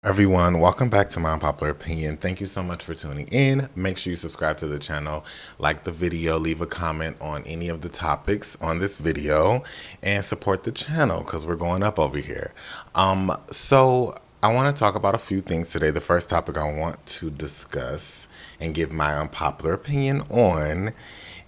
Everyone, welcome back to My Unpopular Opinion. Thank you so much for tuning in. Make sure you subscribe to the channel, like the video, leave a comment on any of the topics on this video, and support the channel because we're going up over here. So I want to talk about a few things today. The first topic I want to discuss and give my unpopular opinion on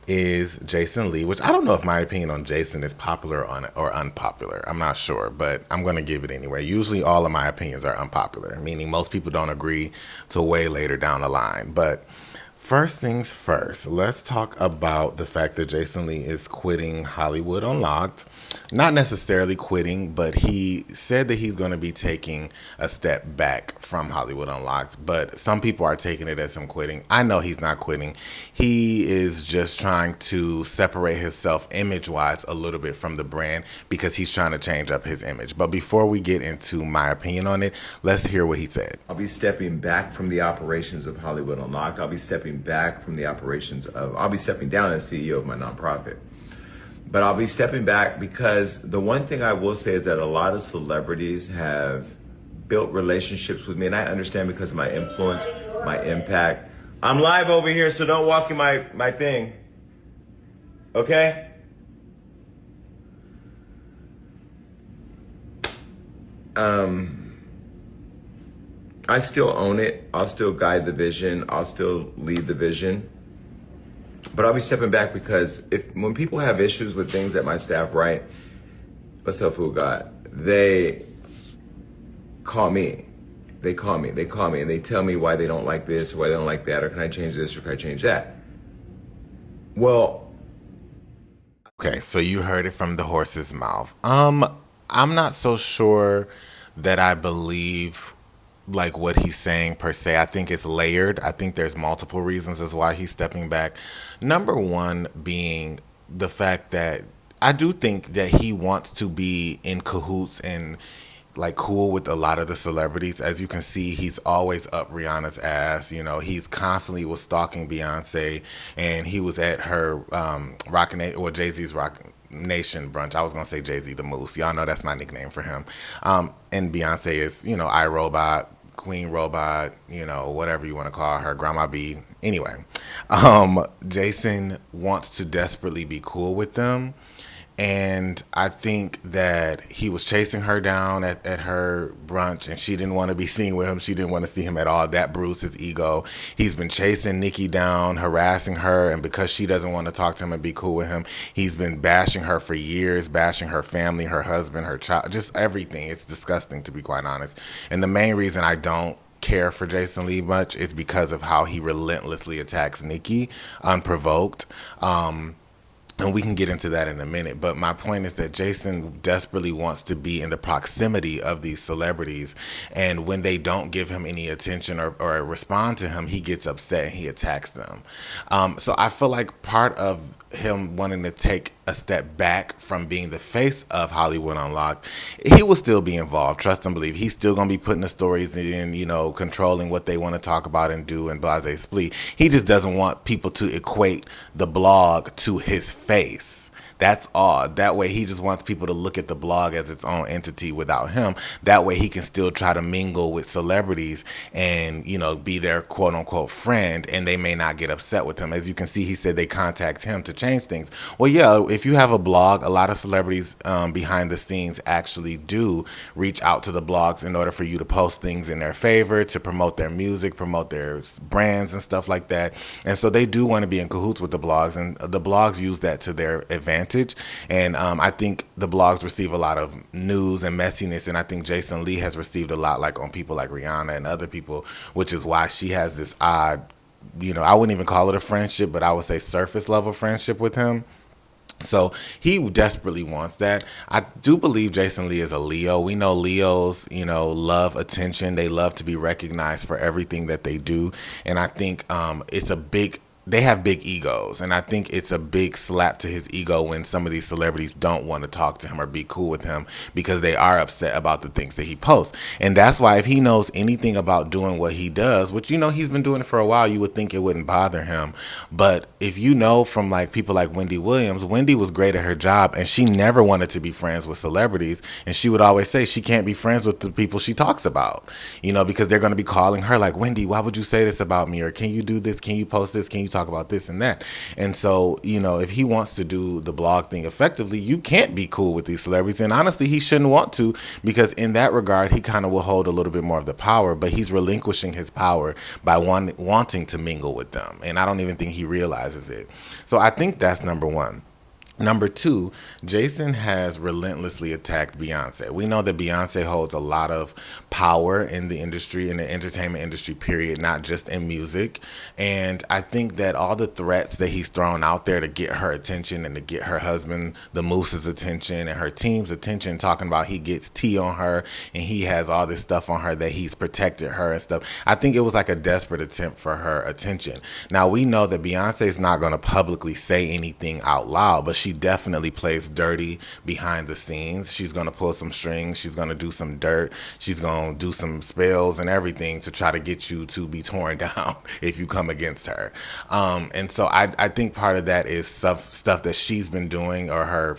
is Jason Lee, which I don't know if my opinion on Jason is popular or unpopular. I'm not sure, but I'm going to give it anyway. Usually all of my opinions are unpopular, meaning most people don't agree till way later down the line. But first things first, let's talk about the fact that Jason Lee is quitting Hollywood Unlocked. Not necessarily quitting, but he said that he's going to be taking a step back from Hollywood Unlocked. But some people are taking it as him quitting. I know he's not quitting. He is just trying to separate himself image-wise a little bit from the brand because he's trying to change up his image. But before we get into my opinion on it, let's hear what he said. I'll be stepping back from the operations of Hollywood Unlocked. I'll be stepping back from the I'll be stepping down as CEO of my nonprofit. But I'll be stepping back because the one thing I will say is that a lot of celebrities have built relationships with me, and I understand because of my influence, my impact. I'm live over here, so don't walk in my thing. Okay? I still own it. I'll still guide the vision. I'll still lead the vision. But I'll be stepping back because when people have issues with things that my staff write, what's up, Food God? They call me. They call me and they tell me why they don't like this, or why they don't like that, or can I change this, or can I change that? Well, okay, so you heard it from the horse's mouth. I'm not so sure that I believe like what he's saying per se. I think it's layered. I think there's multiple reasons as why he's stepping back. Number one being the fact that I do think that he wants to be in cahoots and like cool with a lot of the celebrities. As you can see, he's always up Rihanna's ass. You know, he's constantly was stalking Beyonce, and he was at her Jay-Z's Rock Nation brunch. I was gonna say Jay-Z the Moose. Y'all know that's my nickname for him. And Beyonce is, iRobot, Queen Robot, whatever you want to call her, Grandma B. Anyway, Jason wants to desperately be cool with them. And I think that he was chasing her down at her brunch, and she didn't want to be seen with him. She didn't want to see him at all. That bruised his ego. He's been chasing Nicki down, harassing her, and because she doesn't want to talk to him and be cool with him, he's been bashing her for years, bashing her family, her husband, her child, just everything. It's disgusting, to be quite honest. And the main reason I don't care for Jason Lee much is because of how he relentlessly attacks Nicki unprovoked. And we can get into that in a minute. But my point is that Jason desperately wants to be in the proximity of these celebrities. And when they don't give him any attention or respond to him, he gets upset and he attacks them. So I feel like part of him wanting to take a step back from being the face of Hollywood Unlocked, he will still be involved. Trust and believe. He's still going to be putting the stories in, controlling what they want to talk about and do and blase split. He just doesn't want people to equate the blog to his face. That's odd. That way he just wants people to look at the blog as its own entity without him. That way he can still try to mingle with celebrities and, be their quote unquote friend, and they may not get upset with him. As you can see, he said they contact him to change things. Well, yeah, if you have a blog, a lot of celebrities behind the scenes actually do reach out to the blogs in order for you to post things in their favor, to promote their music, promote their brands and stuff like that. And so they do want to be in cahoots with the blogs, and the blogs use that to their advantage. And I think the blogs receive a lot of news and messiness, and I think Jason Lee has received a lot, like on people like Rihanna and other people, which is why she has this odd, I wouldn't even call it a friendship, but I would say surface level friendship with him. So he desperately wants that. I do believe Jason Lee is a Leo. We know Leos, love attention. They love to be recognized for everything that they do. And I think it's a big they have big egos, and I think it's a big slap to his ego when some of these celebrities don't want to talk to him or be cool with him because they are upset about the things that he posts. And that's why if he knows anything about doing what he does, which he's been doing it for a while, you would think it wouldn't bother him. But if you know from like people like Wendy Williams, Wendy was great at her job and she never wanted to be friends with celebrities, and she would always say she can't be friends with the people she talks about, because they're going to be calling her like, Wendy, why would you say this about me? Or can you do this? Can you post this? Can you talk about this and that? And so, if he wants to do the blog thing effectively, you can't be cool with these celebrities. And honestly, he shouldn't want to, because in that regard, he kind of will hold a little bit more of the power, but he's relinquishing his power by wanting to mingle with them. And I don't even think he realizes it. So I think that's number one. Number two, Jason has relentlessly attacked Beyonce. We know that Beyonce holds a lot of power in the industry, in the entertainment industry, period, not just in music. And I think that all the threats that he's thrown out there to get her attention and to get her husband, the Moose's attention, and her team's attention, talking about he gets tea on her and he has all this stuff on her, that he's protected her and stuff. I think it was like a desperate attempt for her attention. Now, we know that Beyonce's not going to publicly say anything out loud, but she definitely plays dirty behind the scenes. She's going to pull some strings. She's going to do some dirt. She's going to do some spells and everything to try to get you to be torn down if you come against her. And so I think part of that is stuff that she's been doing, or her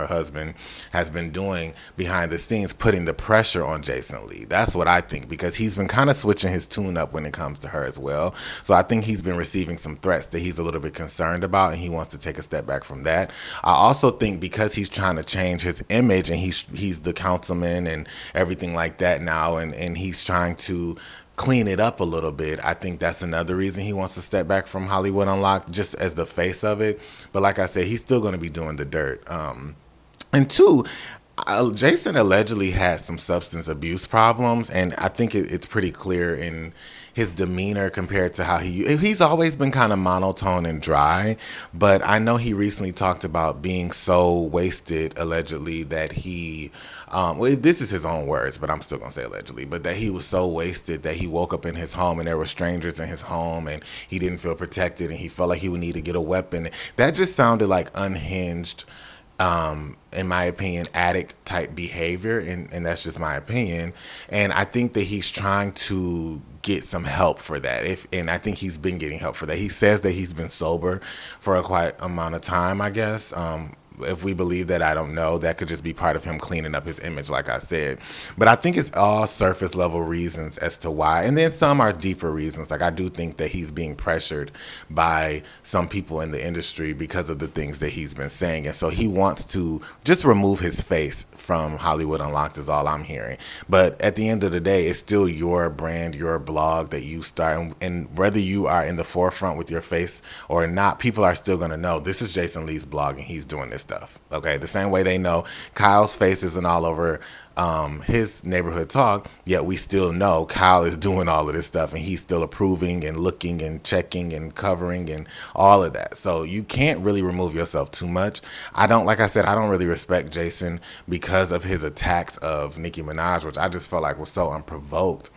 husband has been doing behind the scenes, putting the pressure on Jason Lee. That's what I think, because he's been kind of switching his tune up when it comes to her as well. So I think he's been receiving some threats that he's a little bit concerned about, and he wants to take a step back from that. I also think because he's trying to change his image, and he's the councilman and everything like that now, and he's trying to clean it up a little bit. I think that's another reason he wants to step back from Hollywood Unlocked, just as the face of it. But like I said, he's still going to be doing the dirt. And two, Jason allegedly had some substance abuse problems, and I think it's pretty clear in his demeanor compared to how he's always been kind of monotone and dry. But I know he recently talked about being so wasted, allegedly, that this is his own words, but I'm still gonna say allegedly, but that he was so wasted that he woke up in his home and there were strangers in his home, and he didn't feel protected, and he felt like he would need to get a weapon. That just sounded like unhinged, in my opinion, addict type behavior, and that's just my opinion. And I think that he's trying to get some help for that. And I think he's been getting help for that. He says that he's been sober for a quite amount of time, I guess. If we believe that, I don't know. That could just be part of him cleaning up his image, like I said. But I think it's all surface level reasons as to why. And then some are deeper reasons. Like, I do think that he's being pressured by some people in the industry because of the things that he's been saying. And so he wants to just remove his face from Hollywood Unlocked, is all I'm hearing. But at the end of the day, it's still your brand, your blog that you start. And whether you are in the forefront with your face or not, people are still going to know this is Jason Lee's blog and he's doing this stuff. Okay, the same way they know Kyle's face isn't all over his neighborhood talk, yet we still know Kyle is doing all of this stuff, and he's still approving and looking and checking and covering and all of that. So you can't really remove yourself too much. Like I said, I don't really respect Jason because of his attacks of Nicki Minaj, which I just felt like was so unprovoked.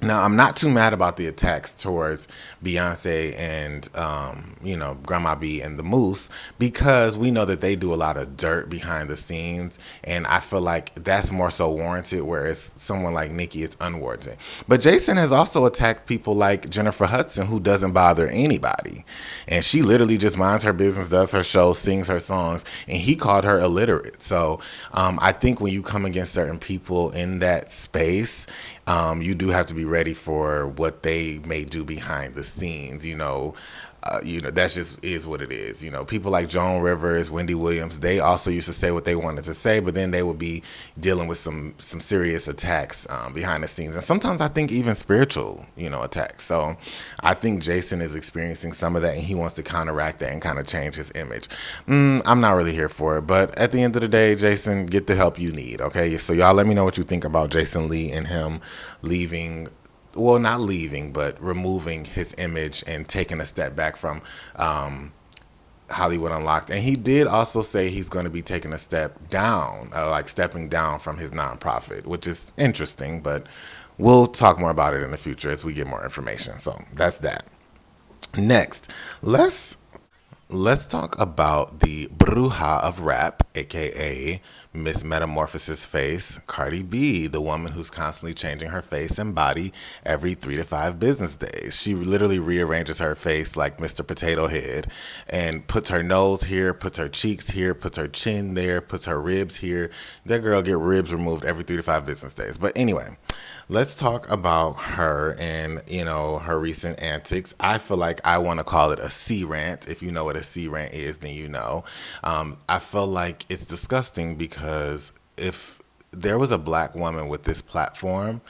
Now, I'm not too mad about the attacks towards Beyonce and, Grandma B and the Moose, because we know that they do a lot of dirt behind the scenes, and I feel like that's more so warranted, whereas someone like Nicki is unwarranted. But Jason has also attacked people like Jennifer Hudson, who doesn't bother anybody, and she literally just minds her business, does her show, sings her songs, and he called her illiterate. So I think when you come against certain people in that space, you do have to be ready for what they may do behind the scenes. That's just is what it is. People like Joan Rivers, Wendy Williams, they also used to say what they wanted to say, but then they would be dealing with some serious attacks behind the scenes, and sometimes I think even spiritual, attacks. So I think Jason is experiencing some of that, and he wants to counteract that and kind of change his image. I'm not really here for it, but at the end of the day, Jason, get the help you need. Okay, so y'all let me know what you think about Jason Lee and him leaving. Well, not leaving, but removing his image and taking a step back from Hollywood Unlocked. And he did also say he's going to be taking a step down, like stepping down from his nonprofit, which is interesting, but we'll talk more about it in the future as we get more information. So that's that. Next, let's let's talk about the bruja of rap, aka Miss Metamorphosis Face, Cardi B, the woman who's constantly changing her face and body every 3 to 5 business days. She literally rearranges her face like Mr. Potato Head and puts her nose here, puts her cheeks here, puts her chin there, puts her ribs here. That girl get ribs removed every 3 to 5 business days. But anyway, let's talk about her and her recent antics. I feel like I want to call it a C rant. If you know what a C rant is, then you know. I feel like it's disgusting because if there was a black woman with this platform,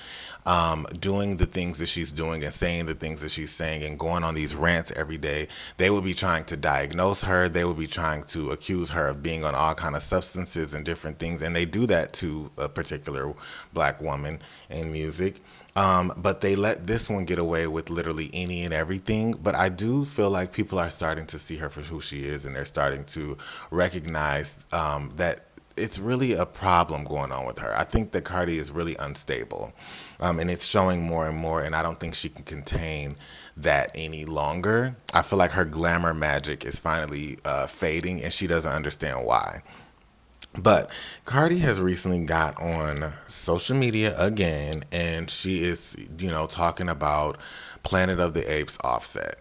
doing the things that she's doing and saying the things that she's saying and going on these rants every day, they would be trying to diagnose her. They would be trying to accuse her of being on all kind of substances and different things, and they do that to a particular black woman in music. But they let this one get away with literally any and everything. But I do feel like people are starting to see her for who she is, and they're starting to recognize that it's really a problem going on with her. I think that Cardi is really unstable, and it's showing more and more. And I don't think she can contain that any longer. I feel like her glamour magic is finally fading, and she doesn't understand why. But Cardi has recently got on social media again, and she is, talking about Planet of the Apes Offset.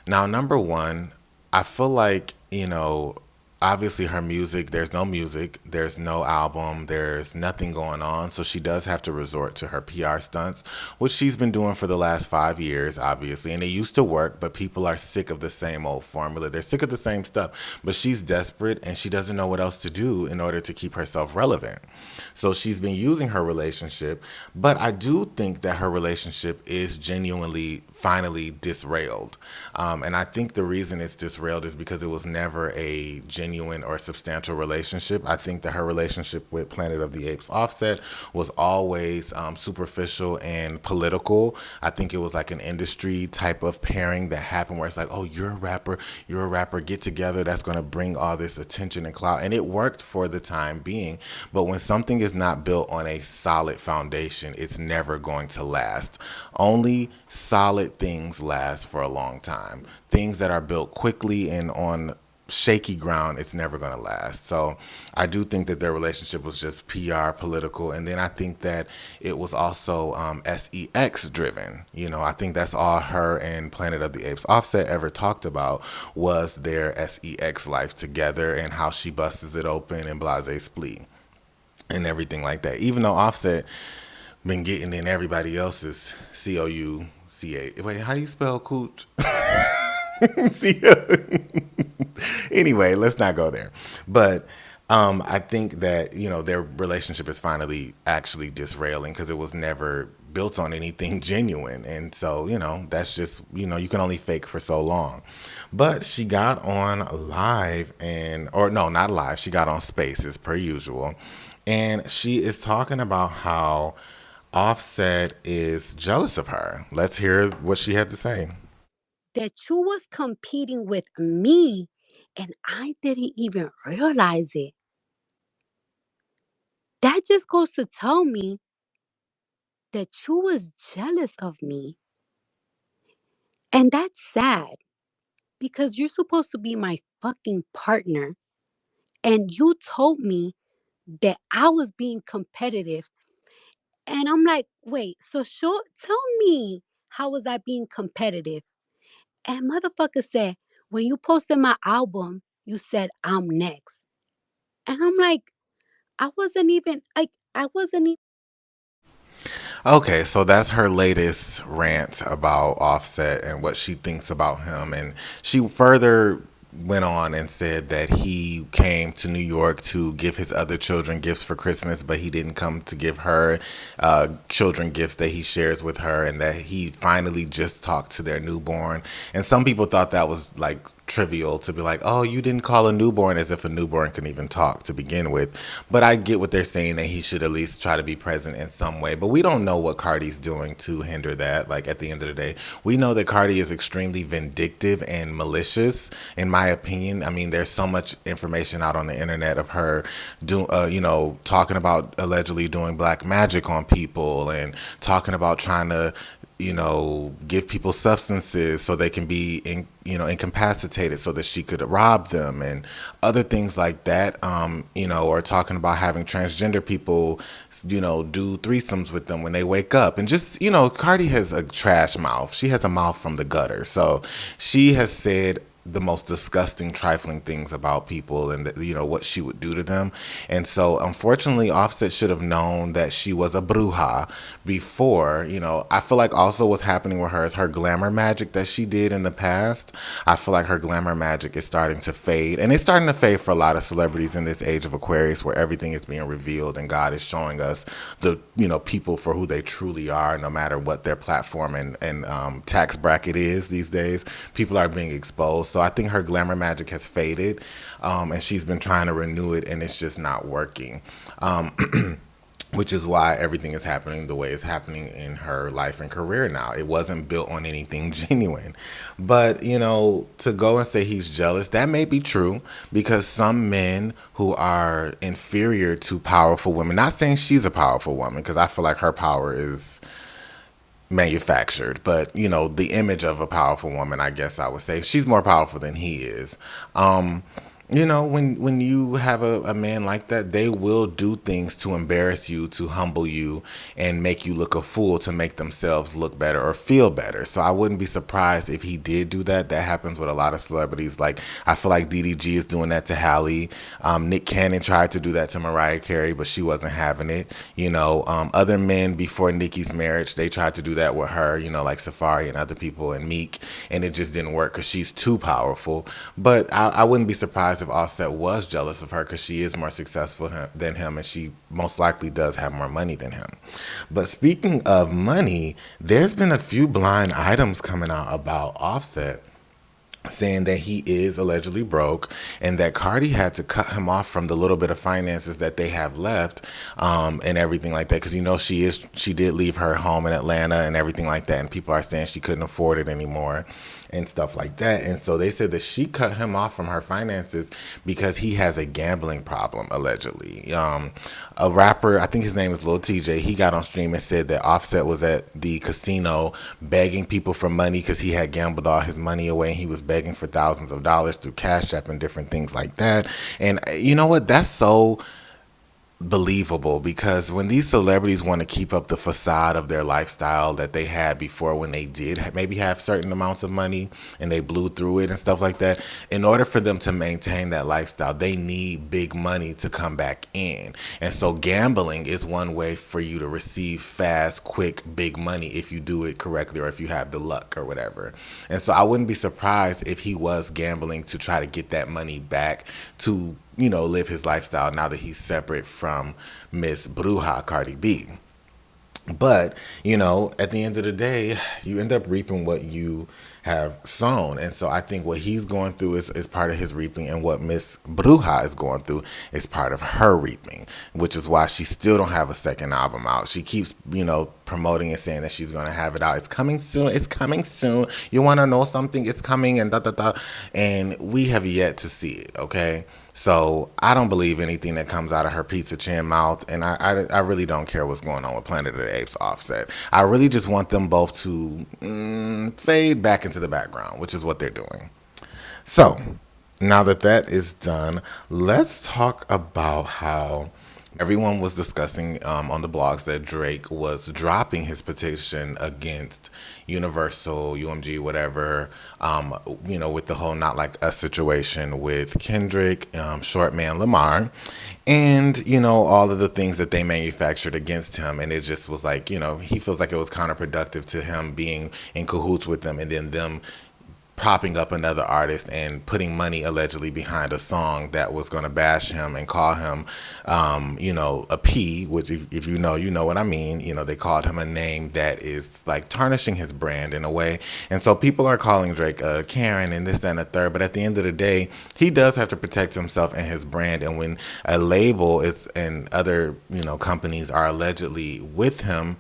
Now, number one, I feel like, obviously her music, there's no album, there's nothing going on. So she does have to resort to her PR stunts, which she's been doing for the last 5 years, obviously. And they used to work, but people are sick of the same old formula. They're sick of the same stuff. But she's desperate and she doesn't know what else to do in order to keep herself relevant. So she's been using her relationship, but I do think that her relationship is genuinely finally disrailed. And I think the reason it's disrailed is because it was never a genuine or substantial relationship. I think that her relationship with Planet of the Apes Offset was always superficial and political. I think it was like an industry type of pairing that happened where it's like, oh, you're a rapper, get together. That's going to bring all this attention and clout. And it worked for the time being. But when something is not built on a solid foundation, it's never going to last. Only solid things last for a long time. Things that are built quickly and on shaky ground, it's never going to last. So I do think that their relationship was just PR, political, and then I think that it was also sex driven. I think that's all her and Planet of the Apes Offset ever talked about was their sex life together and how she busts it open and blase splee and everything like that. Even though Offset been getting in everybody else's COUCA. Wait, how do you spell cooch? See, anyway, let's not go there. But I think that their relationship is finally actually disrailing because it was never built on anything genuine, and so that's just you can only fake for so long. But she got on live or no, not live. She got on Spaces per usual, and she is talking about how Offset is jealous of her. Let's hear what she had to say. That you was competing with me and I didn't even realize it. That just goes to tell me that you was jealous of me. And that's sad because you're supposed to be my fucking partner. And you told me that I was being competitive. And I'm like, wait, so tell me, how was I being competitive? And motherfucker said, when you posted my album, you said I'm next. And I'm like, I wasn't even. Okay, so that's her latest rant about Offset and what she thinks about him. And she further went on and said that he came to New York to give his other children gifts for Christmas, but he didn't come to give her children gifts that he shares with her, and that he finally just talked to their newborn. And some people thought that was like trivial to be like, oh, you didn't call a newborn, as if a newborn can even talk to begin with. But I get what they're saying, that he should at least try to be present in some way. But we don't know what Cardi's doing to hinder that. Like at the end of the day, we know that Cardi is extremely vindictive and malicious, in my opinion. I mean, there's so much information out on the internet of her talking about allegedly doing black magic on people and talking about trying to give people substances so they can be incapacitated so that she could rob them and other things like that. Or talking about having transgender people, do threesomes with them when they wake up. And just, Cardi has a trash mouth. She has a mouth from the gutter. So she has said the most disgusting, trifling things about people and what she would do to them. And so, unfortunately, Offset should have known that she was a bruja before. I feel like also what's happening with her is her glamour magic that she did in the past. I feel like her glamour magic is starting to fade, and it's starting to fade for a lot of celebrities in this age of Aquarius, where everything is being revealed and God is showing us the people for who they truly are, no matter what their platform and tax bracket is these days. People are being exposed. So I think her glamour magic has faded, and she's been trying to renew it, and it's just not working. Which is why everything is happening the way it's happening in her life and career now. It wasn't built on anything genuine. But, to go and say he's jealous, that may be true, because some men who are inferior to powerful women, not saying she's a powerful woman, because I feel like her power is manufactured, but the image of a powerful woman, I guess I would say she's more powerful than he is. When you have a man like that, they will do things to embarrass you, to humble you, and make you look a fool to make themselves look better or feel better. So I wouldn't be surprised if he did do that. That happens with a lot of celebrities. Like, I feel like DDG is doing that to Halle. Nick Cannon tried to do that to Mariah Carey, but she wasn't having it. Other men before Nicki's marriage, they tried to do that with her, like Safari and other people and Meek, and it just didn't work because she's too powerful. But I wouldn't be surprised if Offset was jealous of her, because she is more successful than him, and she most likely does have more money than him. But speaking of money, there's been a few blind items coming out about Offset, saying that he is allegedly broke and that Cardi had to cut him off from the little bit of finances that they have left, and everything like that. Because she did leave her home in Atlanta and everything like that, and people are saying she couldn't afford it anymore and stuff like that. And so they said that she cut him off from her finances because he has a gambling problem, allegedly. A rapper, I think his name is Lil TJ, he got on stream and said that Offset was at the casino begging people for money because he had gambled all his money away, and he was begging for thousands of dollars through Cash App and different things like that. And you know what? That's so believable, because when these celebrities want to keep up the facade of their lifestyle that they had before, when they did maybe have certain amounts of money and they blew through it and stuff like that, in order for them to maintain that lifestyle, they need big money to come back in. And so gambling is one way for you to receive fast, quick, big money if you do it correctly or if you have the luck or whatever. And so I wouldn't be surprised if he was gambling to try to get that money back to live his lifestyle now that he's separate from Miss Bruja Cardi B. But, at the end of the day, you end up reaping what you have sown. And so I think what he's going through is part of his reaping, and what Miss Bruja is going through is part of her reaping, which is why she still don't have a second album out. She keeps, promoting and saying that she's going to have it out. It's coming soon. It's coming soon. You want to know something? It's coming, and da da da. And we have yet to see it, okay? So I don't believe anything that comes out of her pizza chin mouth, and I really don't care what's going on with Planet of the Apes Offset. I really just want them both to fade back into the background, which is what they're doing. So now that that is done, let's talk about how everyone was discussing on the blogs that Drake was dropping his petition against Universal, UMG, whatever, with the whole Not Like Us situation with Kendrick, Short Man Lamar, and, all of the things that they manufactured against him. And it just was like, he feels like it was counterproductive to him being in cahoots with them, and then them propping up another artist and putting money allegedly behind a song that was going to bash him and call him, a P, which if you know what I mean. They called him a name that is like tarnishing his brand in a way. And so people are calling Drake a Karen and this, that, and the third. But at the end of the day, he does have to protect himself and his brand. And when a label is and other, companies are allegedly with him,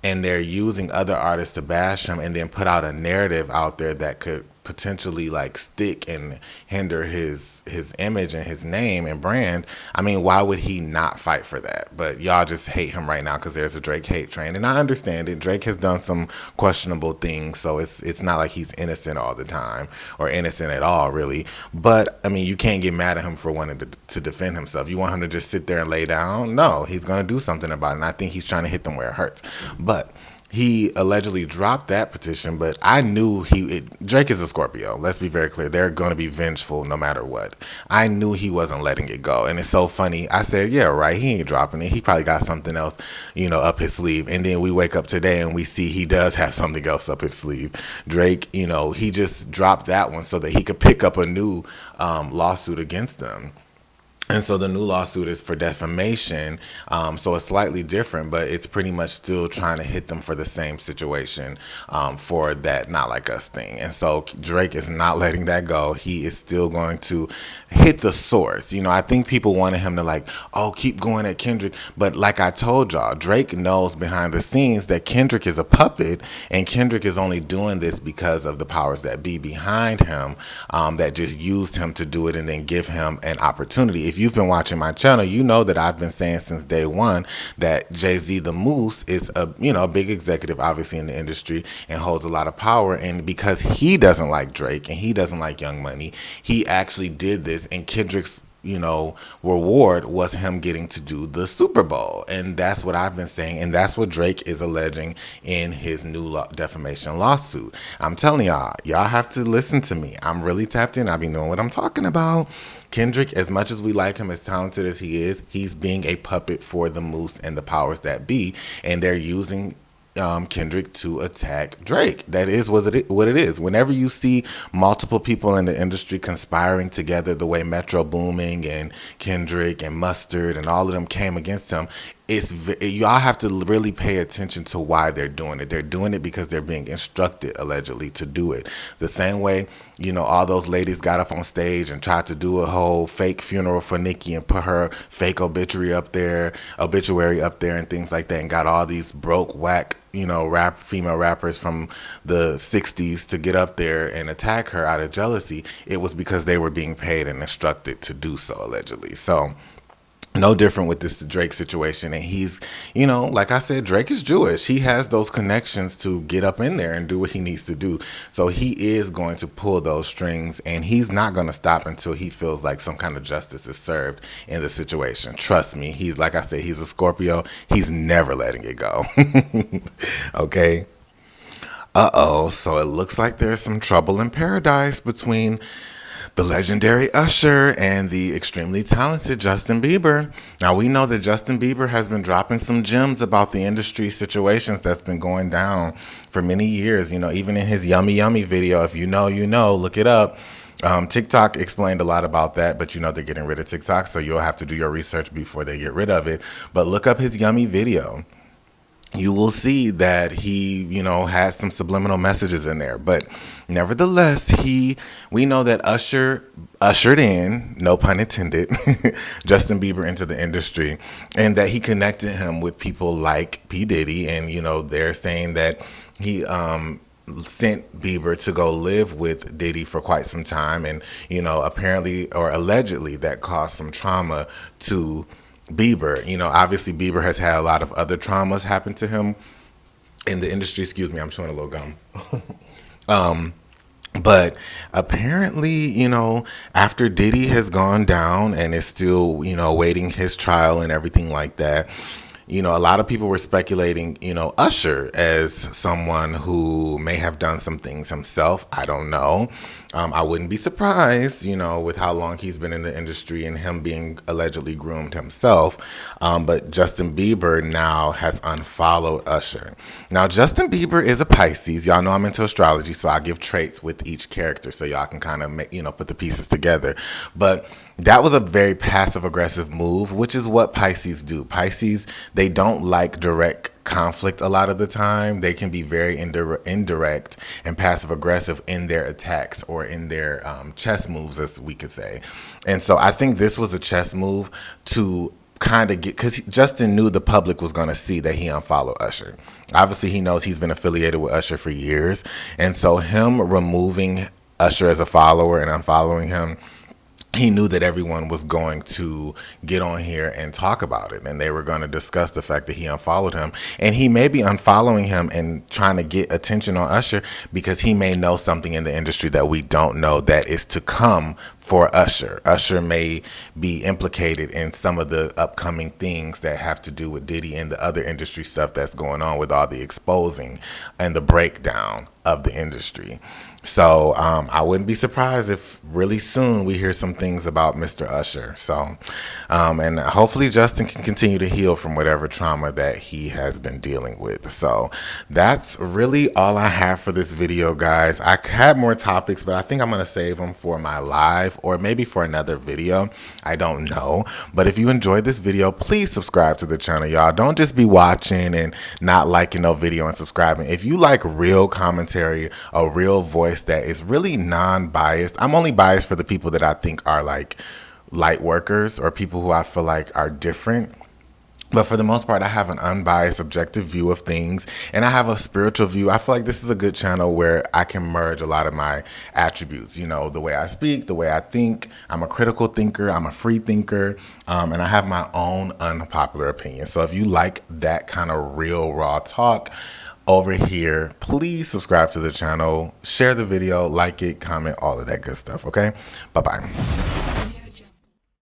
and they're using other artists to bash him and then put out a narrative out there that could potentially like stick and hinder his image and his name and brand, I mean, why would he not fight for that? But y'all just hate him right now because there's a Drake hate train, and I understand it. Drake has done some questionable things, so it's not like he's innocent all the time or innocent at all, really. But I mean, you can't get mad at him for wanting to defend himself. You want him to just sit there and lay down? No, he's gonna do something about it, and I think he's trying to hit them where it hurts. But he allegedly dropped that petition, but I knew Drake is a Scorpio. Let's be very clear. They're going to be vengeful no matter what. I knew he wasn't letting it go. And it's so funny. I said, yeah, right. He ain't dropping it. He probably got something else, up his sleeve. And then we wake up today and we see he does have something else up his sleeve. Drake, he just dropped that one so that he could pick up a new lawsuit against them. And so the new lawsuit is for defamation. So it's slightly different, but it's pretty much still trying to hit them for the same situation, for that Not Like Us thing. And so Drake is not letting that go. He is still going to hit the source. I think people wanted him to keep going at Kendrick. But like I told y'all, Drake knows behind the scenes that Kendrick is a puppet, and Kendrick is only doing this because of the powers that be behind him, that just used him to do it and then give him an opportunity. If you've been watching my channel, you know that I've been saying since day one that Jay-Z the Moose is a big executive, obviously, in the industry and holds a lot of power. And because he doesn't like Drake and he doesn't like Young Money, he actually did this, and Kendrick's reward was him getting to do the Super Bowl. And that's what I've been saying. And that's what Drake is alleging in his new defamation lawsuit. I'm telling y'all have to listen to me. I'm really tapped in. I be knowing what I'm talking about. Kendrick, as much as we like him, as talented as he is, he's being a puppet for the Moose and the powers that be. And they're using Kendrick to attack Drake. That is what it is. Whenever you see multiple people in the industry conspiring together, the way Metro Booming and Kendrick and Mustard and all of them came against him, y'all have to really pay attention to why they're doing it. They're doing it because they're being instructed, allegedly, to do it. The same way, all those ladies got up on stage and tried to do a whole fake funeral for Nicki and put her fake obituary up there and things like that, and got all these broke, whack, female rappers from the 60s to get up there and attack her out of jealousy. It was because they were being paid and instructed to do so, allegedly. So no different with this Drake situation. And he's, like I said, Drake is Jewish. He has those connections to get up in there and do what he needs to do. So he is going to pull those strings, and he's not going to stop until he feels like some kind of justice is served in the situation. Trust me. He's, like I said, he's a Scorpio. He's never letting it go. Okay. So it looks like there's some trouble in paradise between the legendary Usher and the extremely talented Justin Bieber. Now, we know that Justin Bieber has been dropping some gems about the industry situations that's been going down for many years. Even in his Yummy Yummy video, if you know, look it up. TikTok explained a lot about that, but they're getting rid of TikTok, so you'll have to do your research before they get rid of it. But look up his Yummy video. You will see that he, has some subliminal messages in there. But nevertheless, we know that Usher ushered in, no pun intended, Justin Bieber into the industry, and that he connected him with people like P. Diddy. And, they're saying that he sent Bieber to go live with Diddy for quite some time. And, apparently or allegedly that caused some trauma to Bieber. Obviously Bieber has had a lot of other traumas happen to him in the industry. Excuse me, I'm chewing a little gum. But apparently, after Diddy has gone down and is still, awaiting his trial and everything like that, a lot of people were speculating, Usher as someone who may have done some things himself. I don't know. I wouldn't be surprised, with how long he's been in the industry and him being allegedly groomed himself. But Justin Bieber now has unfollowed Usher. Now, Justin Bieber is a Pisces. Y'all know I'm into astrology, so I give traits with each character so y'all can kind of, put the pieces together. But that was a very passive-aggressive move, which is what Pisces do. Pisces, they don't like direct conflict a lot of the time. They can be very indirect and passive-aggressive in their attacks or in their chess moves, as we could say. And so I think this was a chess move to kind of get, because Justin knew the public was going to see that he unfollowed Usher. Obviously, he knows he's been affiliated with Usher for years. And so him removing Usher as a follower and unfollowing him, he knew that everyone was going to get on here and talk about it, and they were going to discuss the fact that he unfollowed him. And he may be unfollowing him and trying to get attention on Usher because he may know something in the industry that we don't know that is to come for Usher. Usher may be implicated in some of the upcoming things that have to do with Diddy and the other industry stuff that's going on with all the exposing and the breakdown of the industry. So I wouldn't be surprised if really soon we hear some things about Mr. Usher. So, and hopefully Justin can continue to heal from whatever trauma that he has been dealing with. So that's really all I have for this video, guys. I had more topics, but I think I'm going to save them for my live or maybe for another video. I don't know. But if you enjoyed this video, please subscribe to the channel, y'all. Don't just be watching and not liking no video and subscribing. If you like real commentary, a real voice that is really non-biased. I'm only biased for the people that I think are like light workers or people who I feel like are different. But for the most part, I have an unbiased, objective view of things, and I have a spiritual view. I feel like this is a good channel where I can merge a lot of my attributes. You know, the way I speak, the way I think. I'm a critical thinker. I'm a free thinker, and I have my own unpopular opinion. So if you like that kind of real, raw talk over here, please subscribe to the channel, share the video, like it, comment, all of that good stuff, okay? Bye-bye.